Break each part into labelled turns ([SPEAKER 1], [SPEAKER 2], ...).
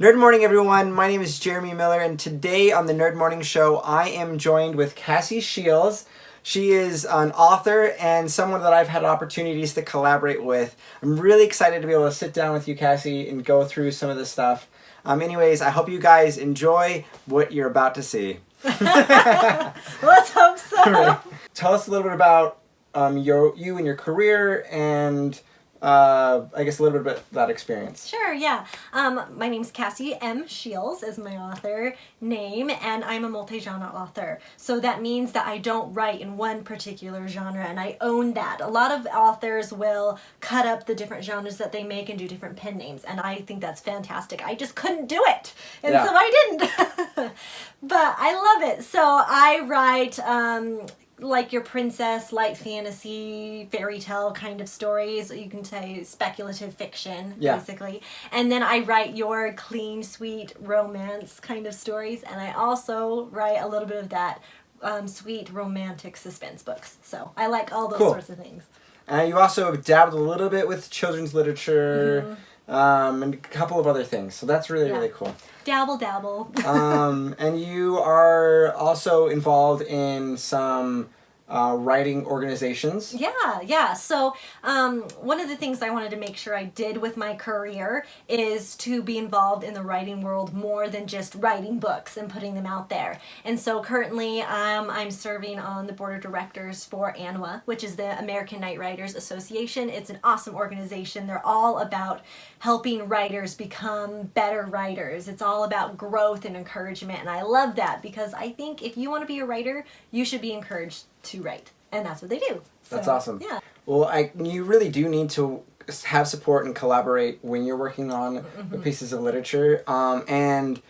[SPEAKER 1] Nerd Morning, everyone. My name is Jeremy Miller, and today on the Nerd Morning Show, I am joined with Cassie Shiels. She is an author and someone that I've had opportunities to collaborate with. I'm really excited to be able to sit down with you, Cassie, and go through some of this stuff. Anyways, I hope you guys enjoy what you're about to see.
[SPEAKER 2] Let's hope so.
[SPEAKER 1] Right. Tell us a little bit about you and your career, and I guess a little bit about that experience.
[SPEAKER 2] Sure, yeah. My name's Cassie M. Shiels is my author name, and I'm a multi-genre author. So that means that I don't write in one particular genre, and I own that. A lot of authors will cut up the different genres that they make and do different pen names, and I think that's fantastic. I just couldn't do it, and so I didn't. But I love it. So I write like your princess, light fantasy, fairy tale kind of stories. You can say speculative fiction, basically. And then I write your clean, sweet romance kind of stories. And I also write a little bit of that sweet romantic suspense books. So I like all those sorts of things.
[SPEAKER 1] And you also dabbled a little bit with children's literature, and a couple of other things. So that's really, really cool.
[SPEAKER 2] Dabble.
[SPEAKER 1] And you are also involved in some writing organizations.
[SPEAKER 2] Yeah. So one of the things I wanted to make sure I did with my career is to be involved in the writing world more than just writing books and putting them out there. And so currently I'm serving on the board of directors for ANWA, which is the American Night Writers Association. It's an awesome organization. They're all about helping writers become better writers. It's all about growth and encouragement, and I love that because I think if you want to be a writer, you should be encouraged to write, and that's what they do. So,
[SPEAKER 1] that's awesome.
[SPEAKER 2] Yeah.
[SPEAKER 1] Well, you really do need to have support and collaborate when you're working on pieces of literature. I'm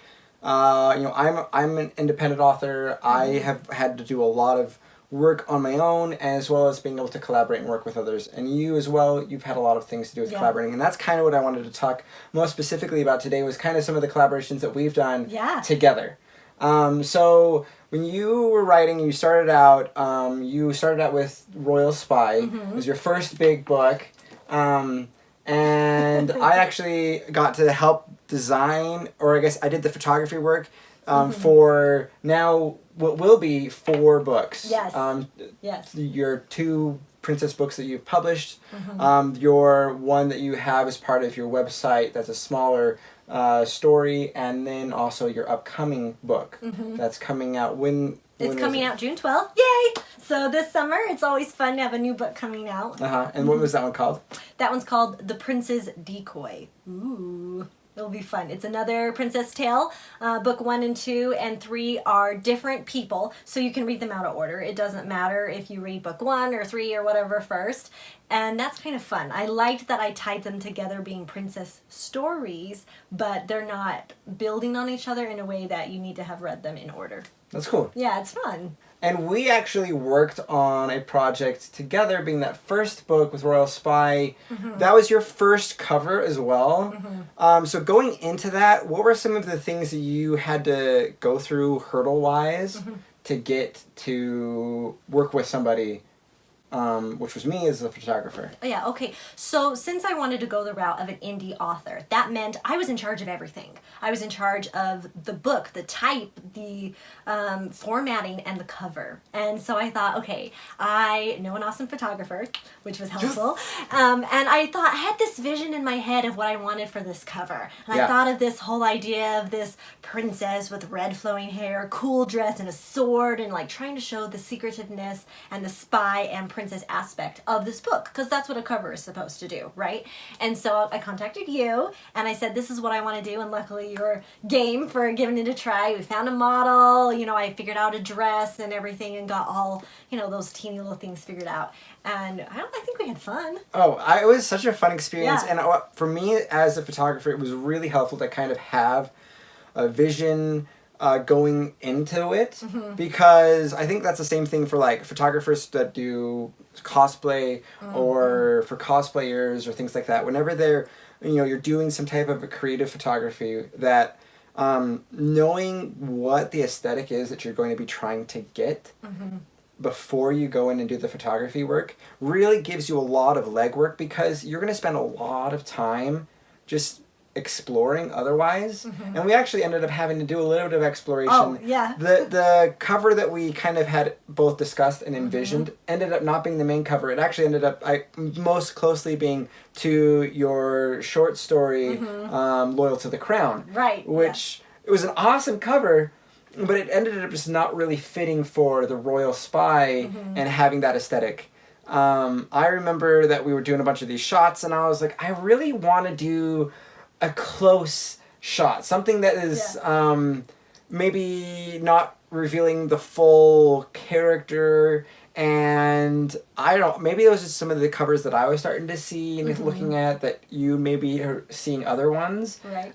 [SPEAKER 1] an independent author. I have had to do a lot of work on my own, as well as being able to collaborate and work with others. And you as well, you've had a lot of things to do with collaborating. And that's kind of what I wanted to talk most specifically about today, was kind of some of the collaborations that we've done together. So when you were writing, you started out with Royal Spy. It was your first big book. And I actually got to help design, or I guess I did the photography work for now what will be 4 books.
[SPEAKER 2] Yes.
[SPEAKER 1] Your 2 princess books that you've published, your one that you have as part of your website that's a smaller story, and then also your upcoming book that's coming out. When
[SPEAKER 2] it's coming out June 12th. Yay! So this summer, it's always fun to have a new book coming out.
[SPEAKER 1] And what was that one called?
[SPEAKER 2] That one's called The Prince's Decoy. Ooh. It'll be fun. It's another princess tale. Book 1 and 2 and 3 are different people, so you can read them out of order. It doesn't matter if you read book 1 or 3 or whatever first. And that's kind of fun. I liked that I tied them together being princess stories, but they're not building on each other in a way that you need to have read them in order.
[SPEAKER 1] That's cool.
[SPEAKER 2] Yeah, it's fun.
[SPEAKER 1] And we actually worked on a project together, being that first book with Royal Spy. That was your first cover as well. So going into that, what were some of the things that you had to go through hurdle-wise to get to work with somebody, which was me as a photographer?
[SPEAKER 2] Yeah, okay. So since I wanted to go the route of an indie author, that meant I was in charge of everything. I was in charge of the book, the type, the formatting, and the cover. And so I thought, okay, I know an awesome photographer, which was helpful. And I had this vision in my head of what I wanted for this cover. And I thought of this whole idea of this princess with red flowing hair, cool dress, and a sword, and like trying to show the secretiveness and the spy and princess aspect of this book, because that's what a cover is supposed to do, right? And so I contacted you, and I said, this is what I want to do, and luckily you were game for giving it a try. We found a model, I figured out a dress and everything, and got all, those teeny little things figured out. And I think we had fun.
[SPEAKER 1] It was such a fun experience, and for me as a photographer, it was really helpful to kind of have a vision going into it, because I think that's the same thing for like photographers that do cosplay or for cosplayers or things like that. Whenever they're, you're doing some type of a creative photography, that knowing what the aesthetic is that you're going to be trying to get before you go in and do the photography work really gives you a lot of legwork, because you're going to spend a lot of time just exploring otherwise. And we actually ended up having to do a little bit of exploration.
[SPEAKER 2] Oh, yeah.
[SPEAKER 1] The cover that we kind of had both discussed and envisioned ended up not being the main cover. It actually ended up most closely being to your short story, Loyal to the Crown.
[SPEAKER 2] Right.
[SPEAKER 1] Which, it was an awesome cover, but it ended up just not really fitting for the royal spy and having that aesthetic. I remember that we were doing a bunch of these shots, and I was like, I really want to do a close shot, something that is maybe not revealing the full character. And I don't know, maybe those are some of the covers that I was starting to see and looking at that you maybe are seeing other ones.
[SPEAKER 2] Right.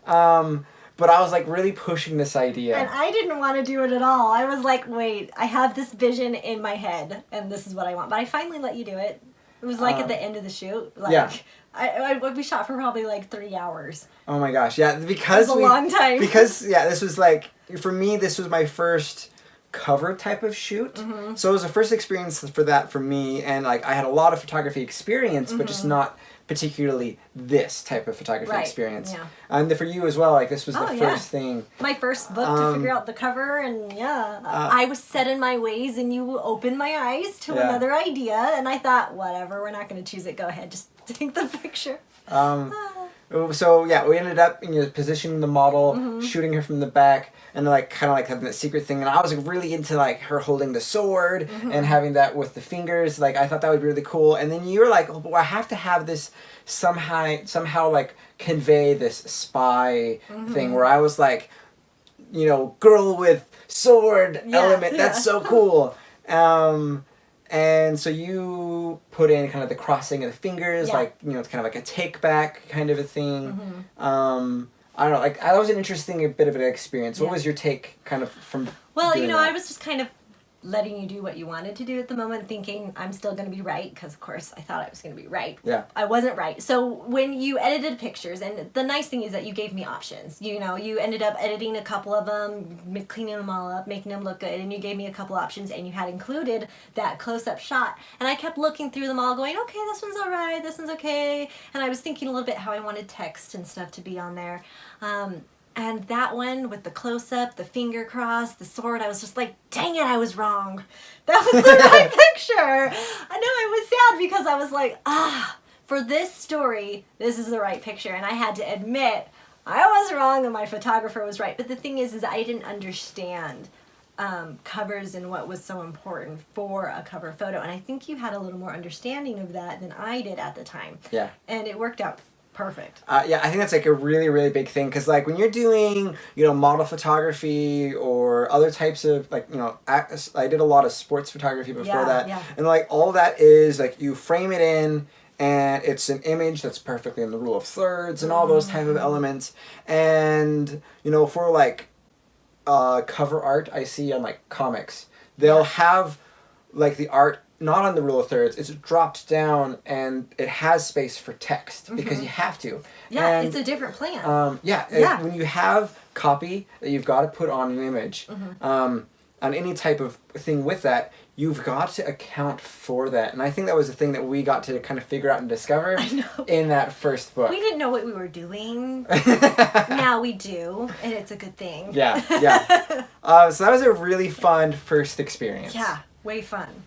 [SPEAKER 1] But I was like really pushing this idea.
[SPEAKER 2] And I didn't want to do it at all. I was like, wait, I have this vision in my head, and this is what I want. But I finally let you do it. It was like at the end of the shoot. Like, we shot for probably like 3 hours.
[SPEAKER 1] Oh my gosh, yeah, because
[SPEAKER 2] it was a long time.
[SPEAKER 1] Because this was like, for me, this was my first cover type of shoot. So it was the first experience for that for me, and like I had a lot of photography experience, but just not particularly this type of photography experience. Yeah. And for you as well, like this was the first thing.
[SPEAKER 2] My first book to figure out the cover, and I was set in my ways, and you opened my eyes to another idea, and I thought, whatever, we're not going to choose it. Go ahead, just take the picture.
[SPEAKER 1] So we ended up positioning the model, shooting her from the back, and like kind of like having that secret thing. And I was like, really into like her holding the sword and having that with the fingers. Like I thought that would be really cool. And then you were like, oh, well, I have to have this somehow like convey this spy thing. Where I was like, girl with sword element. That's so cool. And so you put in kind of the crossing of the fingers, like, it's kind of like a take back kind of a thing. I don't know, like, that was an interesting bit of an experience. What was your take kind of from doing that?
[SPEAKER 2] I was just kind of letting you do what you wanted to do at the moment, thinking I'm still going to be right, because of course I thought I was going to be right.
[SPEAKER 1] Yeah.
[SPEAKER 2] I wasn't right. So when you edited pictures, and the nice thing is that you gave me options. You ended up editing a couple of them, cleaning them all up, making them look good, and you gave me a couple options, and you had included that close-up shot. And I kept looking through them all going, okay, this one's all right, this one's okay. And I was thinking a little bit how I wanted text and stuff to be on there. And that one with the close-up, the finger cross, the sword, I was just like, dang it, I was wrong. That was the right picture. I know, I was sad because I was like, for this story, this is the right picture. And I had to admit, I was wrong and my photographer was right. But the thing is I didn't understand covers and what was so important for a cover photo. And I think you had a little more understanding of that than I did at the time.
[SPEAKER 1] Yeah.
[SPEAKER 2] And it worked out perfect.
[SPEAKER 1] I think that's like a really, really big thing, because like when you're doing, model photography or other types of like, I did a lot of sports photography before that. Yeah. And like all that is like you frame it in and it's an image that's perfectly in the rule of thirds and all those type of elements. And, for like cover art I see on like comics, they'll have like the art not on the rule of thirds, it's dropped down and it has space for text because you have to.
[SPEAKER 2] Yeah, and, it's a different plan.
[SPEAKER 1] When you have copy that you've got to put on an image, on any type of thing with that, you've got to account for that. And I think that was the thing that we got to kind of figure out and discover in that first book.
[SPEAKER 2] We didn't know what we were doing. Now we do, and it's a good thing.
[SPEAKER 1] Yeah. So that was a really fun first experience.
[SPEAKER 2] Yeah. Way fun.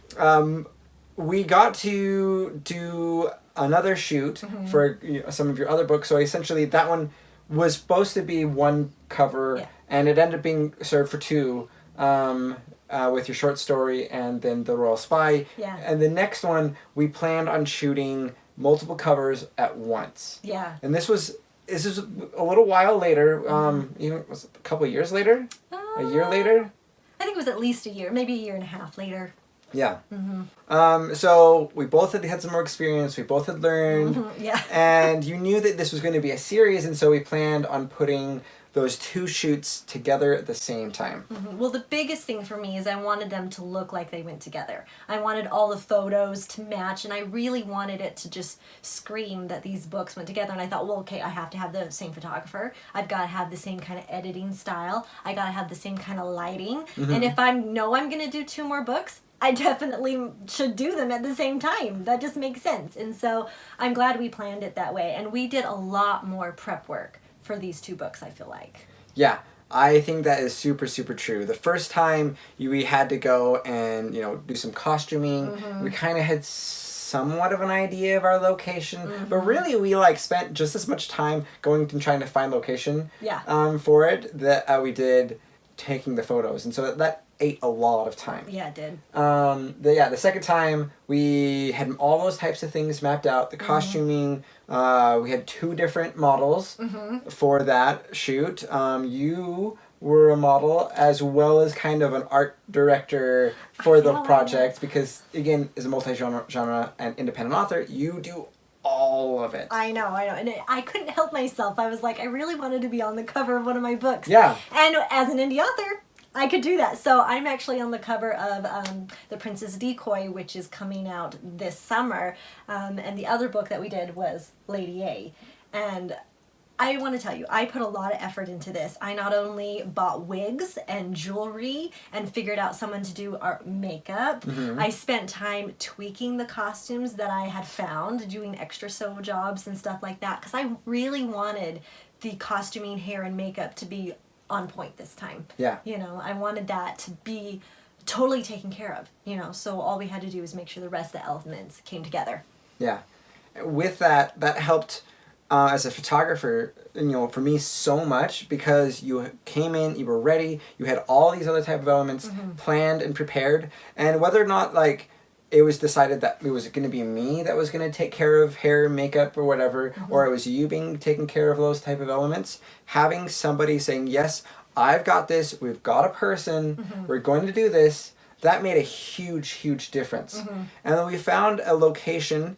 [SPEAKER 1] We got to do another shoot for some of your other books. So essentially that one was supposed to be one cover, and it ended up being served for two, with your short story and then the Royal Spy.
[SPEAKER 2] Yeah.
[SPEAKER 1] And the next one, we planned on shooting multiple covers at once.
[SPEAKER 2] Yeah.
[SPEAKER 1] And this was a little while later, was it a couple of years later? A year later?
[SPEAKER 2] I think it was at least a year, maybe a year and a half later.
[SPEAKER 1] Yeah. So we both had some more experience. We both had learned.
[SPEAKER 2] Yeah.
[SPEAKER 1] And you knew that this was going to be a series, and so we planned on putting those two shoots together at the same time.
[SPEAKER 2] Well, the biggest thing for me is I wanted them to look like they went together. I wanted all the photos to match, and I really wanted it to just scream that these books went together. And I thought, well, okay, I have to have the same photographer. I've got to have the same kind of editing style. I got to have the same kind of lighting. And if I'm going to do 2 more books, I definitely should do them at the same time. That just makes sense. And so I'm glad we planned it that way. And we did a lot more prep work for these 2 books, I feel like.
[SPEAKER 1] Yeah, I think that is super, super true. The first time we had to go and, do some costuming, we kind of had somewhat of an idea of our location, but really we spent just as much time going and trying to find location for it that we did taking the photos. And so that ate a lot of time.
[SPEAKER 2] Yeah, it did.
[SPEAKER 1] The second time we had all those types of things mapped out. The costuming, we had 2 different models for that shoot. You were a model as well as kind of an art director for the project because, again, as a multi-genre and independent author, you do all of it.
[SPEAKER 2] I know. And I couldn't help myself. I was like, I really wanted to be on the cover of one of my books.
[SPEAKER 1] Yeah.
[SPEAKER 2] And as an indie author, I could do that. So I'm actually on the cover of The Princess Decoy, which is coming out this summer. And the other book that we did was Lady A. And I want to tell you, I put a lot of effort into this. I not only bought wigs and jewelry and figured out someone to do our makeup, I spent time tweaking the costumes that I had found, doing extra sew jobs and stuff like that, because I really wanted the costuming, hair, and makeup to be on point this time.
[SPEAKER 1] Yeah.
[SPEAKER 2] I wanted that to be totally taken care of, so all we had to do was make sure the rest of the elements came together.
[SPEAKER 1] Yeah. With that helped as a photographer, for me so much because you came in, you were ready, you had all these other type of elements planned and prepared, and whether or not it was decided that it was going to be me that was going to take care of hair, makeup, or whatever, or it was you being taken care of those type of elements, having somebody saying, yes, I've got this, we've got a person, we're going to do this, that made a huge, huge difference. And then we found a location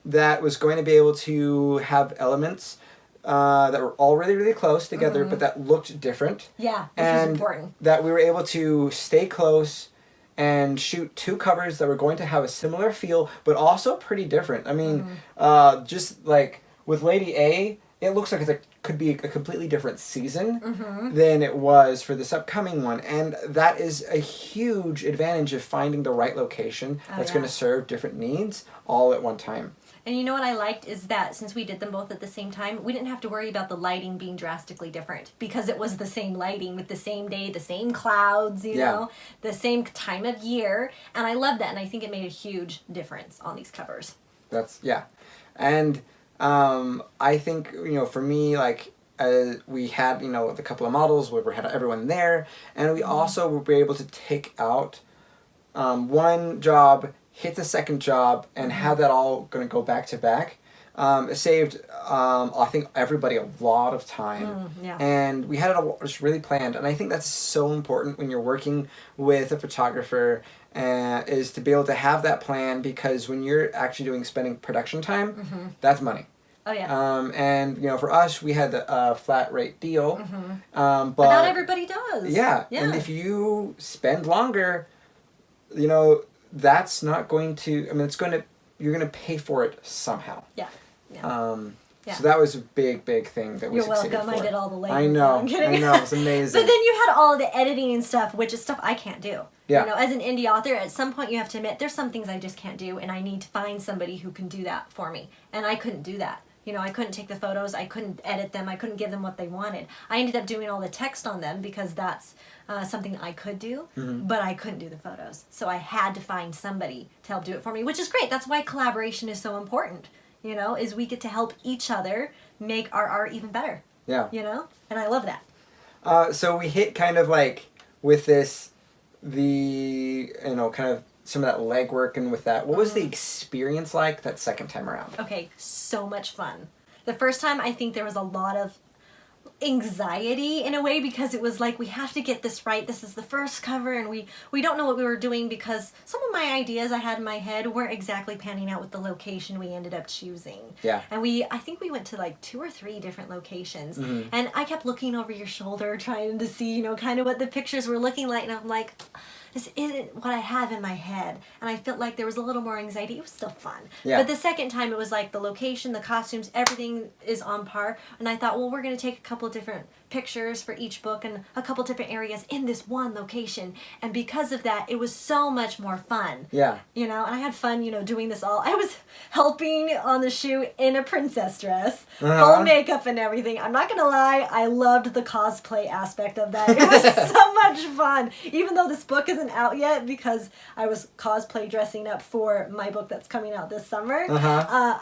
[SPEAKER 1] that was going to be able to have elements that were all really, really close together, but that looked different.
[SPEAKER 2] Yeah, which was important.
[SPEAKER 1] That we were able to stay close and shoot 2 covers that were going to have a similar feel, but also pretty different. I mean, just like with Lady A, it looks like it could be a completely different season than it was for this upcoming one. And that is a huge advantage of finding the right location that's going to serve different needs all at one time.
[SPEAKER 2] And you know what I liked is that since we did them both at the same time, we didn't have to worry about the lighting being drastically different because it was the same lighting with the same day, the same clouds, you know, the same time of year. And I love that. And I think it made a huge difference on these covers.
[SPEAKER 1] And I think, for me, we had, the couple of models where we had everyone there. And we also were able to take out one job, hit the second job, and have that all going to go back to back. It saved, I think, everybody a lot of time. And we had it all just really planned. And I think that's so important when you're working with a photographer, is to be able to have that plan, because when you're actually spending production time, that's money.
[SPEAKER 2] Oh, yeah.
[SPEAKER 1] And, for us, we had a flat rate deal. But
[SPEAKER 2] not everybody does.
[SPEAKER 1] Yeah. And if you spend longer, that's not going to, you're going to pay for it somehow.
[SPEAKER 2] Yeah.
[SPEAKER 1] So that was a big, big thing that we succeeded
[SPEAKER 2] You're welcome.
[SPEAKER 1] for.
[SPEAKER 2] I did all the labor.
[SPEAKER 1] I know.
[SPEAKER 2] I'm kidding.
[SPEAKER 1] It was amazing.
[SPEAKER 2] But then you had all the editing and stuff, which is stuff I can't do.
[SPEAKER 1] Yeah.
[SPEAKER 2] As an indie author, at some point you have to admit there's some things I just can't do, and I need to find somebody who can do that for me. And I couldn't do that. I couldn't take the photos, I couldn't edit them, I couldn't give them what they wanted. I ended up doing all the text on them because that's something I could do, but I couldn't do the photos. So I had to find somebody to help do it for me, which is great. That's why collaboration is so important, is we get to help each other make our art even better.
[SPEAKER 1] Yeah.
[SPEAKER 2] And I love that.
[SPEAKER 1] So we hit kind of with this, kind of some of that legwork, and with that, what was the experience like that second time around?
[SPEAKER 2] Okay, so much fun. The first time, I think there was a lot of anxiety in a way, because it was like, we have to get this right. This is the first cover, and we don't know what we were doing, because some of my ideas I had in my head weren't exactly panning out with the location we ended up choosing.
[SPEAKER 1] Yeah.
[SPEAKER 2] And I think we went to 2 or 3 different locations, and I kept looking over your shoulder trying to see, kind of what the pictures were looking like, and I'm like, this isn't what I have in my head. And I felt like there was a little more anxiety. It was still fun.
[SPEAKER 1] Yeah.
[SPEAKER 2] But the second time, it was like the location, the costumes, everything is on par. And I thought, well, we're going to take a couple of different pictures for each book and a couple different areas in this one location. And because of that, it was so much more fun.
[SPEAKER 1] Yeah.
[SPEAKER 2] You know, and I had fun, you know, doing this all. I was helping on the shoot in a princess dress, full makeup and everything. I'm not going to lie, I loved the cosplay aspect of that. It was so much fun. Even though this book isn't out yet because I was cosplay dressing up for my book that's coming out this summer,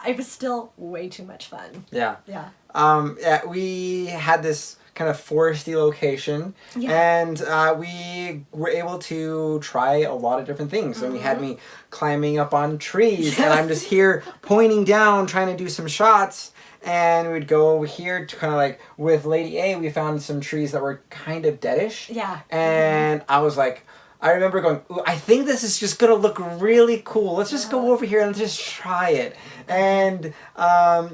[SPEAKER 2] it was still way too much fun.
[SPEAKER 1] Yeah.
[SPEAKER 2] Yeah.
[SPEAKER 1] Yeah, we had this kind of foresty location, and we were able to try a lot of different things. And we had me climbing up on trees, and I'm just here pointing down, trying to do some shots. And we'd go over here to kind of like, with Lady A, we found some trees that were kind of deadish.
[SPEAKER 2] Yeah.
[SPEAKER 1] And I was like, I remember going, ooh, I think this is just going to look really cool. Let's just go over here and just try it. And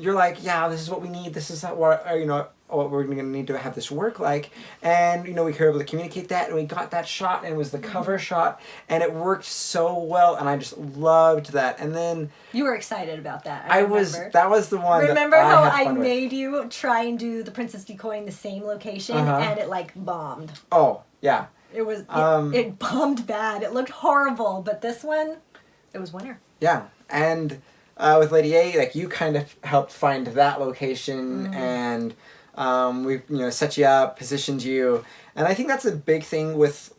[SPEAKER 1] you're like, yeah, this is what we need. This is what, you know, what we're going to need to have this work like. And, you know, we were able to communicate that, and we got that shot, and it was the cover shot, and it worked so well, and I just loved that. And then...
[SPEAKER 2] You were excited about that.
[SPEAKER 1] That was the one
[SPEAKER 2] Remember
[SPEAKER 1] that
[SPEAKER 2] how
[SPEAKER 1] I had
[SPEAKER 2] I
[SPEAKER 1] fun
[SPEAKER 2] made
[SPEAKER 1] with.
[SPEAKER 2] you try and do the Princess Decoy in the same location, and it, like, bombed.
[SPEAKER 1] Oh, yeah.
[SPEAKER 2] It was, it bombed bad. It looked horrible, but this one, it was winner.
[SPEAKER 1] Yeah, and with Lady A, like, you kind of helped find that location, and we, you know, set you up, positioned you, and I think that's a big thing with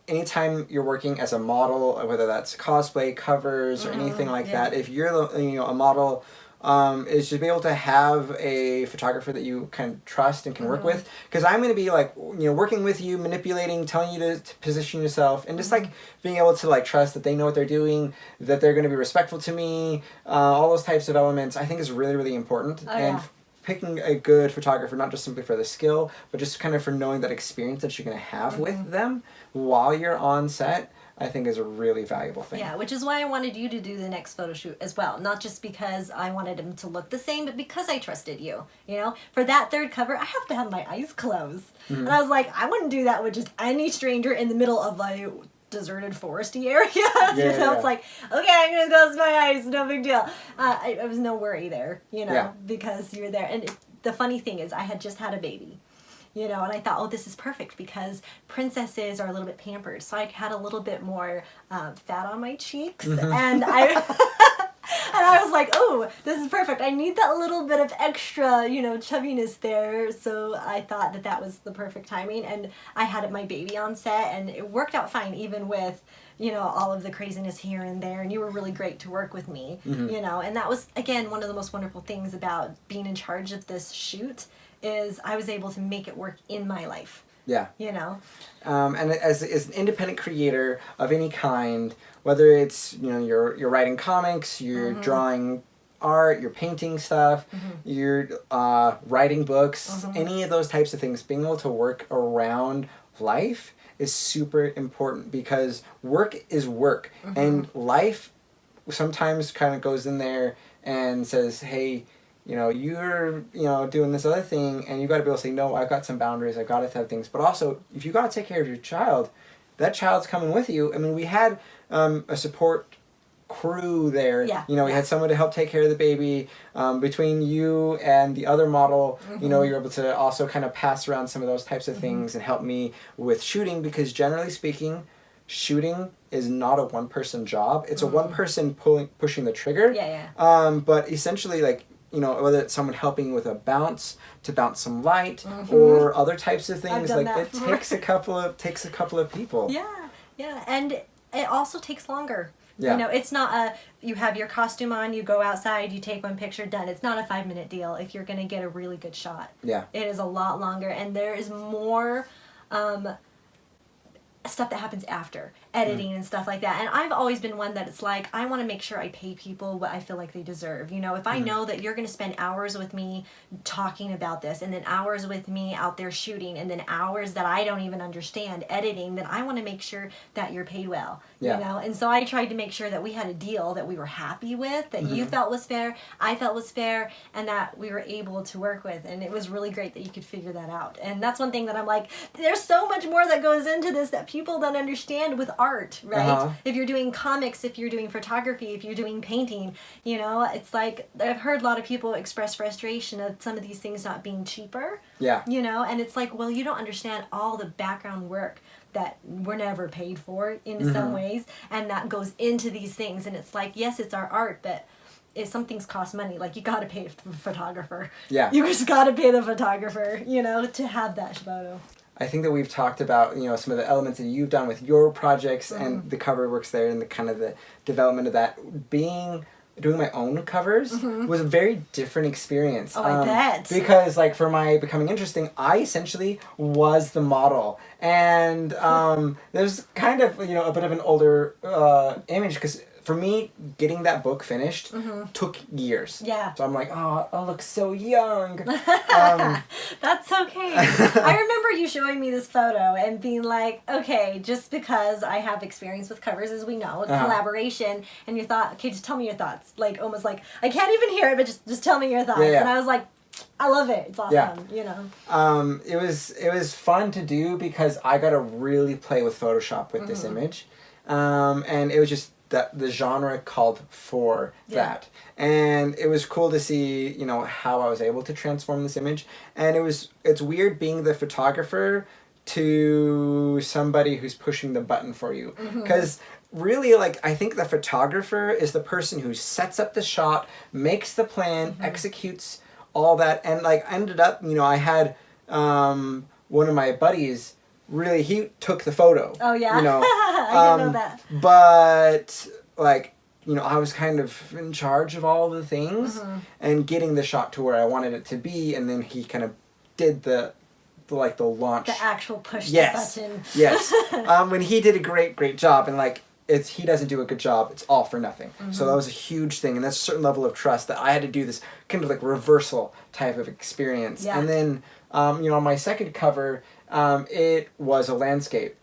[SPEAKER 1] anytime you're working as a model, whether that's cosplay, covers, or anything like that. If you're, you know, a model, is to be able to have a photographer that you can trust and can work with. Because I'm going to be like, you know, working with you, manipulating, telling you to position yourself, and just like being able to like trust that they know what they're doing, that they're going to be respectful to me, all those types of elements I think is really, really important. Picking a good photographer, not just simply for the skill, but just kind of for knowing that experience that you're going to have with them while you're on set, I think is a really valuable thing.
[SPEAKER 2] Yeah, which is why I wanted you to do the next photo shoot as well. Not just because I wanted him to look the same, but because I trusted you. You know, for that third cover, I have to have my eyes closed. And I was like, I wouldn't do that with just any stranger in the middle of like deserted foresty area. It's like, okay, I'm gonna close my eyes, no big deal. I was no worry there, you know, because you're there. And the funny thing is, I had just had a baby. You know, and I thought, oh, this is perfect because princesses are a little bit pampered. So I had a little bit more fat on my cheeks. And I was like, oh, this is perfect. I need that little bit of extra, you know, chubbiness there. So I thought that that was the perfect timing. And I had my baby on set, and it worked out fine, even with, you know, all of the craziness here and there. And you were really great to work with me, you know. And that was, again, one of the most wonderful things about being in charge of this shoot is I was able to make it work in my life.
[SPEAKER 1] Yeah.
[SPEAKER 2] You know?
[SPEAKER 1] And as an independent creator of any kind, whether it's, you know, you're writing comics, you're drawing art, you're painting stuff, you're writing books, any of those types of things, being able to work around life is super important because work is work. And life sometimes kind of goes in there and says, hey, you know, you're, you know, doing this other thing, and you got to be able to say, no, I've got some boundaries, I've got to have things. But also, if you got to take care of your child, that child's coming with you. I mean, we had a support crew there. You know, we had someone to help take care of the baby. Between you and the other model, you know, you're able to also kind of pass around some of those types of things and help me with shooting, because generally speaking, shooting is not a one-person job. It's a one-person pushing the trigger. But essentially, like, you know, whether it's someone helping with a bounce to bounce some light or other types of things, like it takes a couple of people.
[SPEAKER 2] Yeah, and it also takes longer.
[SPEAKER 1] Yeah.
[SPEAKER 2] You know, it's not you have your costume on, you go outside, you take one picture, done. It's not a 5-minute deal if you're going to get a really good shot.
[SPEAKER 1] Yeah.
[SPEAKER 2] It is a lot longer, and there is more stuff that happens after editing and stuff like that. And I've always been one that it's like, I want to make sure I pay people what I feel like they deserve. You know, if I know that you're going to spend hours with me talking about this, and then hours with me out there shooting, and then hours that I don't even understand editing, then I want to make sure that you're paid well. You know? And so I tried to make sure that we had a deal that we were happy with, that you felt was fair, I felt was fair, and that we were able to work with. And it was really great that you could figure that out. And that's one thing that I'm like, there's so much more that goes into this that people don't understand with art, right?
[SPEAKER 1] Uh-huh.
[SPEAKER 2] If you're doing comics, if you're doing photography, if you're doing painting, you know, it's like I've heard a lot of people express frustration of some of these things not being cheaper.
[SPEAKER 1] Yeah.
[SPEAKER 2] You know, and it's like, well, you don't understand all the background work that we're never paid for in some ways, and that goes into these things. And it's like, yes, it's our art, but if some things cost money, like you gotta pay the photographer.
[SPEAKER 1] Yeah.
[SPEAKER 2] You just gotta pay the photographer, you know, to have that photo.
[SPEAKER 1] I think that we've talked about, you know, some of the elements that you've done with your projects and the cover works there and the kind of the development of that. Doing my own covers was a very different experience.
[SPEAKER 2] Oh, I bet.
[SPEAKER 1] Because, like, for my Becoming Interesting, I essentially was the model. And there's kind of, you know, a bit of an older image because for me, getting that book finished took years.
[SPEAKER 2] Yeah.
[SPEAKER 1] So I'm like, oh, I look so young.
[SPEAKER 2] That's okay. I remember you showing me this photo and being like, okay, just because I have experience with covers, as we know, collaboration, and you thought, okay, just tell me your thoughts. Like, almost like, I can't even hear it, but just tell me your thoughts.
[SPEAKER 1] Yeah.
[SPEAKER 2] And I was like, I love it. It's awesome, you know.
[SPEAKER 1] It was fun to do because I got to really play with Photoshop with this image. And it was just that the genre called for that. And it was cool to see, you know, how I was able to transform this image. And it's weird being the photographer to somebody who's pushing the button for you. Because really, like, I think the photographer is the person who sets up the shot, makes the plan, executes all that. And, like, I ended up, you know, I had one of my buddies, really, he took the photo.
[SPEAKER 2] Oh, yeah?
[SPEAKER 1] You know,
[SPEAKER 2] I didn't know that.
[SPEAKER 1] But, like, you know, I was kind of in charge of all the things and getting the shot to where I wanted it to be. And then he kind of did the launch.
[SPEAKER 2] The actual push the button.
[SPEAKER 1] Yes. When he did a great job. And, like, he doesn't do a good job, it's all for nothing. So that was a huge thing. And that's a certain level of trust that I had to do this kind of, like, reversal type of experience.
[SPEAKER 2] Yeah.
[SPEAKER 1] And then, you know, on my second cover, it was a landscape.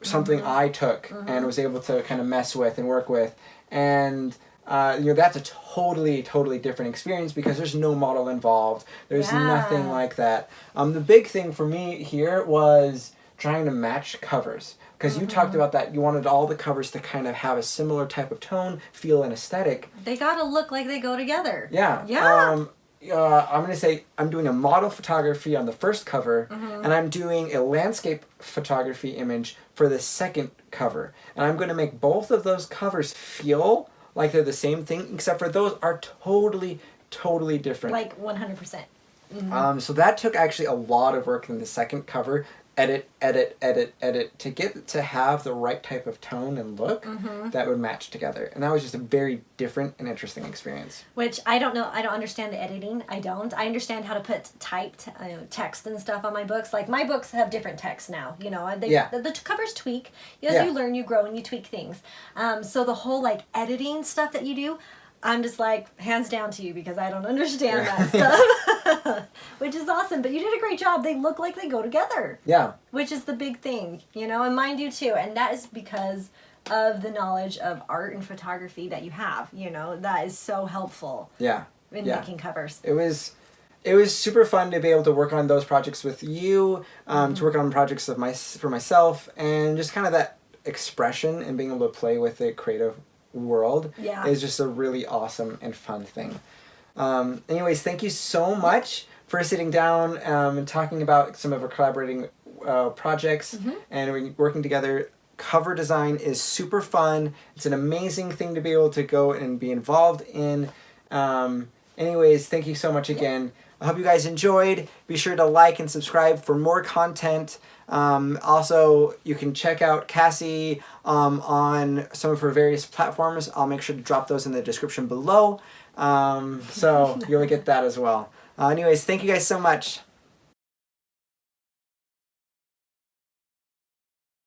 [SPEAKER 1] Something I took and was able to kind of mess with and work with. And, you know, that's a totally different experience because there's no model involved. There's nothing like that. The big thing for me here was trying to match covers. Because you talked about that. You wanted all the covers to kind of have a similar type of tone, feel, and aesthetic.
[SPEAKER 2] They gotta look like they go together.
[SPEAKER 1] Yeah.
[SPEAKER 2] Yeah.
[SPEAKER 1] I'm going to say I'm doing a model photography on the first cover, and I'm doing a landscape photography image for the second cover. And I'm going to make both of those covers feel like they're the same thing, except for those are totally different.
[SPEAKER 2] Like 100%.
[SPEAKER 1] So that took actually a lot of work in the second cover. Edit to get to have the right type of tone and look that would match together. And that was just a very different and interesting experience.
[SPEAKER 2] Which I don't know. I don't understand the editing. I understand how to put typed text and stuff on my books. Like, my books have different text now. You know, the covers tweak. As you learn, you grow, and you tweak things. So the whole, like, editing stuff that you do, I'm just like, hands down to you because I don't understand that stuff. Which is awesome. But you did a great job. They look like they go together.
[SPEAKER 1] Yeah.
[SPEAKER 2] Which is the big thing, you know, and mine do too. And that is because of the knowledge of art and photography that you have, you know. That is so helpful in making covers. It
[SPEAKER 1] was super fun to be able to work on those projects with you, to work on projects for myself, and just kind of that expression and being able to play with the creative world is just a really awesome and fun thing. Anyways, thank you so much for sitting down and talking about some of our collaborating projects and working together. Cover design is super fun. It's an amazing thing to be able to go and be involved in. Anyways, thank you so much again. I hope you guys enjoyed. Be sure to like and subscribe for more content. Also, you can check out Cassie on some of her various platforms. I'll make sure to drop those in the description below. So you'll get that as well. Anyways, thank you guys so much.